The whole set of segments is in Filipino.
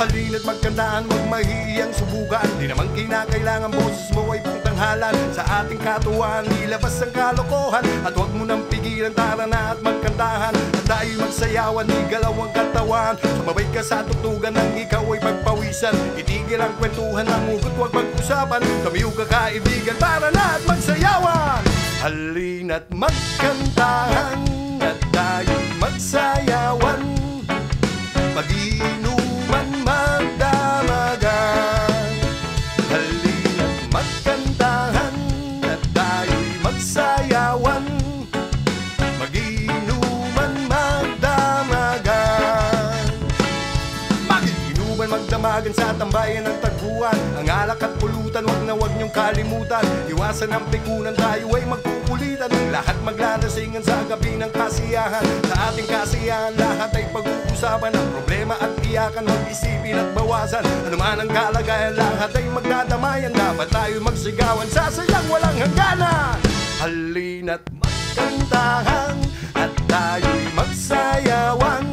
Halina't magkandaan, huwag mahihiyang subukan. Di naman kinakailangan boses mo ay pangtanghalan. Sa ating katuwaan, ilabas ang kalokohan. At huwag mo nang pigilan, tara na at magkantahan. At tayo'y magsayawan, igalaw ang katawan. Sumabay ka sa tutugan ng ikaw ay pagpawisan. Itigil ang kwentuhan ng hugot, huwag mag-usapan. Kami yung kakaibigan, tara na at magsayawan. Halina't magkantahan, at tayo'y magsayawan. Mag-inuman, magdamagan. Halina't magkantahan, at tayo'y magsayawan. Mag-inuman, magdamagan. Mag-inuman, magdamagan sa tambayan ng tagpuan. Ang alak at pulutan, wag na wag niyong kalimutan. Iwasan ang pikunan, tayo ay magkukulitan. Lahat maglalasingan sa gabi ng kasiyahan. Sa ating kasiyahan, lahat ay pag-uusapan. Ang problema at iyakan, mag-isipin at bawasan. Ano man ang kalagayan, lahat ay magdadamayan. Dapat tayo magsigawan, sasayang walang hangganan. Halina't magkantahan, at tayo'y magsayawan.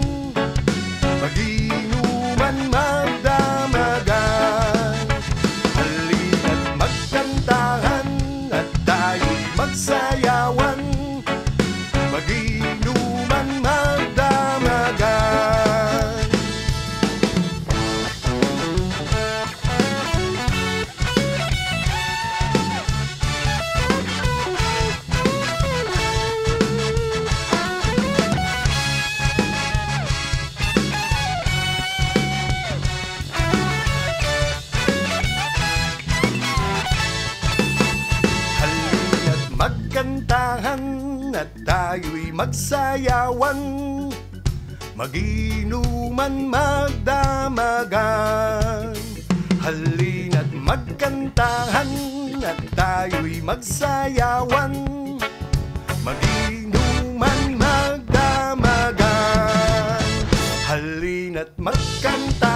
Mag-inuman, magdamagan. Halina't magkantahan, at tayo'y magsayawan. Mag-inuman, magdamagan. Magkantahan, at tayo'y magsayawan. Mag-inuman, magdamagan. Halina't magkantahan, at tayo'y magsayawan. Mag-inuman, magdamagan. Halina't magkantahan,